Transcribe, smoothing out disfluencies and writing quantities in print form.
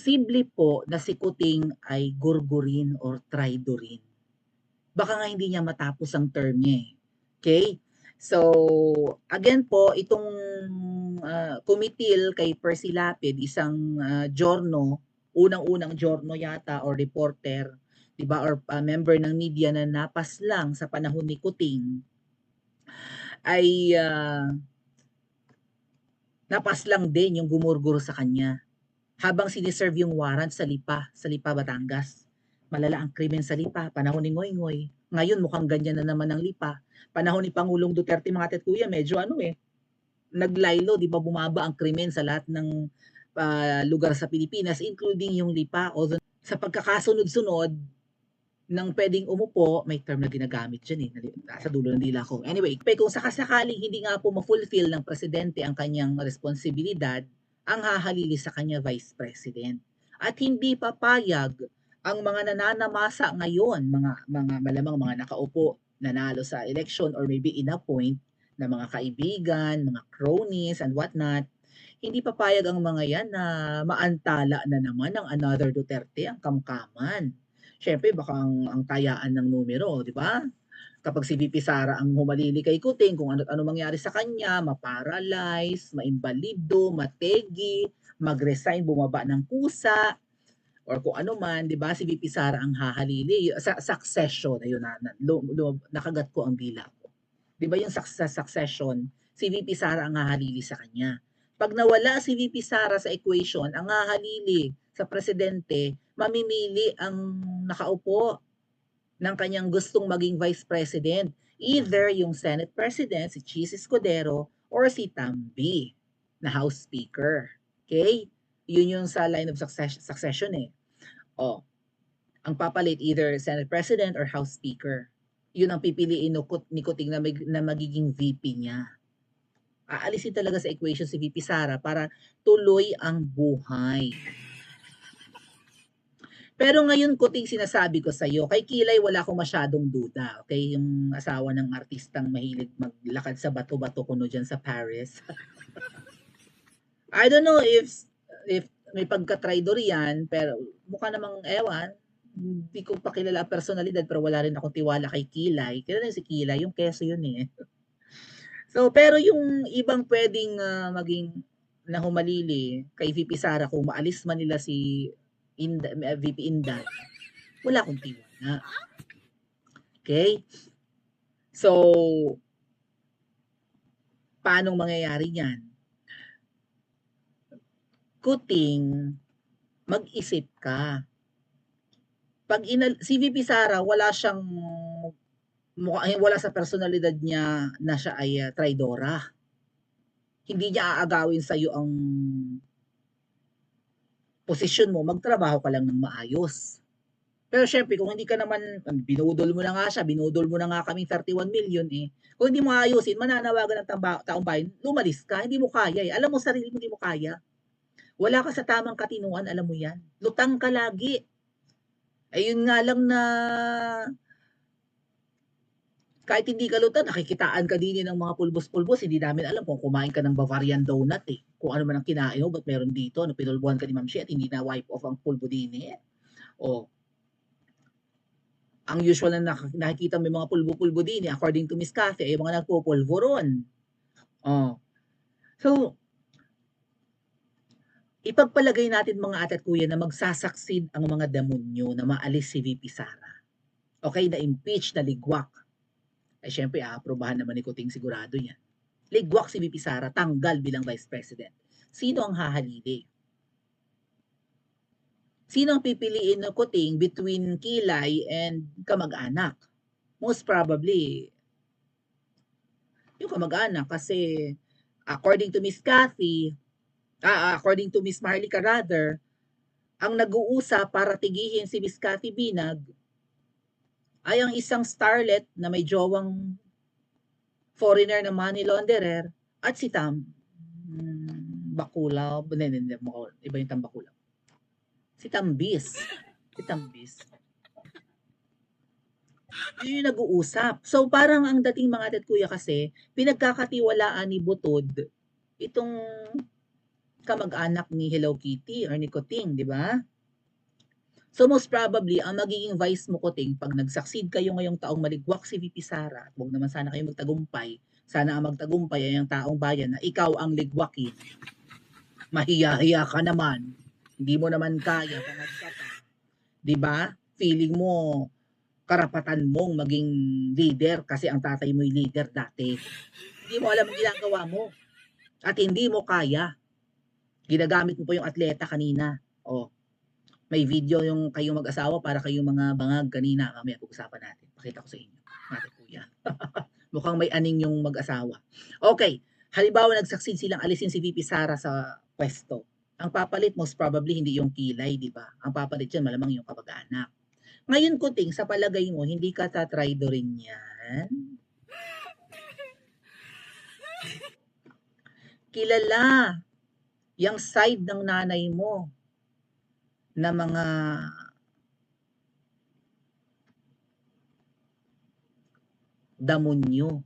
Posible po na si Kuting ay gurgurin or traidorin. Baka nga hindi niya matapos ang term niya, eh. Okay? So, again po, itong kumitil kay Percy Lapid, isang giorno, unang-unang giorno yata or reporter, 'di ba, or member ng media na napas lang sa panahon ni Kuting, ay napas lang din yung gumurguro sa kanya habang siniserve yung warrant sa Lipa, Batangas. Malala ang krimen sa Lipa, panahon ni Ngoy Ngoy. Ngayon mukhang ganyan na naman ang Lipa. Panahon ni Pangulong Duterte, mga tet kuya, medyo naglaylo, di ba, bumaba ang krimen sa lahat ng lugar sa Pilipinas, including yung Lipa. Although sa pagkakasunod-sunod ng pwedeng umupo, may term na ginagamit dyan nasa dulo ng dila ko. Anyway, kung sakasakaling hindi nga po ma-fulfill ng presidente ang kanyang responsibilidad, ang hahalili sa kanya vice president. At hindi papayag ang mga nananamasa ngayon, mga malamang mga nakaupo, nanalo sa election or maybe inappoint na mga kaibigan, mga cronies and whatnot, hindi papayag ang mga yan na maantala na naman ng another Duterte ang kamkaman. Siyempre, baka ang tayaan ng numero, di ba? Kapag si VP Sara ang humalili kay Kuting, kung ano mangyari sa kanya, ma-paralyze, maimbalido, mategi, mag-resign, bumaba ng kusa, or kung ano man, di ba, si VP Sara ang hahalili. Sa succession, ayun nakagat ko ang dila ko. Di ba yung succession, si VP Sara ang hahalili sa kanya. Pag nawala si VP Sara sa equation, ang hahalili sa presidente, mamimili ang nakaupo ng kanyang gustong maging vice president. Either yung Senate President, si Chis Escudero, or si Tambi na House Speaker. Okay? Yun yung sa line of succession eh. O, ang papalit either Senate President or House Speaker. Yun ang pipiliin ni Kuting na magiging VP niya. Aalisin talaga sa equation si VP Sara para tuloy ang buhay. Pero ngayon, Kuting, sinasabi ko sa iyo, kay Kilay wala akong masyadong duda. Okay? Yung asawa ng artistang mahilig maglakad sa bato-bato kuno dyan sa Paris. I don't know if may pagka-traidor yan, pero mukha namang ewan. Hindi ko pa kilala personalidad, pero wala rin akong tiwala kay Kilay. Kilala si Kilay, yung keso yun eh. So, pero yung ibang pwedeng maging na humalili kay VP Sara kung maalis man nila si VP Inday, wala akong tiwala. Okay? So, paanong mangyayari yan? Kuting, mag-isip ka. Pag si VP Sara, wala sa personalidad niya na siya ay traidora. Hindi niya aagawin sa iyo ang posisyon mo, magtrabaho ka lang ng maayos. Pero syempre, kung hindi ka naman, binudol mo na nga siya, binudol mo na nga kaming 31 million eh. Kung hindi mo ayusin, mananawagan ng taong bayan, lumalis ka, hindi mo kaya eh. Alam mo sarili mo, hindi mo kaya. Wala ka sa tamang katinuan, alam mo yan. Lutang ka lagi. Ayun nga lang na kahit hindi ka lutang, nakikitaan ka din ng mga pulbos-pulbos. Hindi namin alam kung kumain ka ng Bavarian donut eh. Kung ano man ang kinain mo, ba't meron dito? Pinulbuhan ka ni Ma'am Shea at hindi na wipe off ang pulbo din eh. O, ang usual na nakikita mo yung mga pulbo-pulbo din eh, according to Miss Cathy, ay mga nagpupulbo ron. Oh. So, ipagpalagay natin mga ate at kuya na magsasaksid ang mga demonyo na maalis si VP Sara. Okay, na-impeach, na ligwak. Ay syempre, aaprobahan naman ni Kuting sigurado yan. Ligwak si VP Sara, tanggal bilang Vice President. Sino ang hahalili? Sino ang pipiliin ng Kuting between Kilay and kamag-anak? Most probably, yung kamag-anak kasi according to Miss Cathy, according to Miss Marlica rather, ang nag-uusap para tigihin si Miss Cathy Binag ay ang isang starlet na may jowang foreigner na money launderer at si Bakulaw. Iba yung Tambakulaw. Si Tambis. Yun yung nag-uusap. So parang ang dating mga tet kuya kasi, pinagkakatiwalaan ni Butod itong kamag-anak ni Hello Kitty or ni Kuting, di ba? So most probably, ang magiging vice mo, Kuting, pag nag-succeed kayo ngayong taong maligwak si VP Sara, at huwag naman sana kayo magtagumpay, sana ang magtagumpay ay ang taong bayan na ikaw ang ligwakin. Mahiya-hiya ka naman. Hindi mo naman kaya, pangad ka pa. Di ba? Feeling mo, karapatan mong maging leader kasi ang tatay mo'y leader dati. Hindi mo alam ang ginagawa mo. At hindi mo kaya. Ginagamit mo pa yung atleta kanina. O, may video yung kayong mag-asawa para kayong mga bangag kanina. Mamaya pag-usapan natin. Pakita ko sa inyo. Mate po yan. Mukhang may aning yung mag-asawa. Okay. Halimbawa, nag-succeed silang alisin si VP Sara sa pwesto. Ang papalit most probably hindi yung kilay, di ba? Ang papalit yan malamang yung kapag-anak. Ngayon, Kuting, sa palagay mo, hindi ka tatraidorin yan? Kilala yung side ng nanay mo na mga damonyo.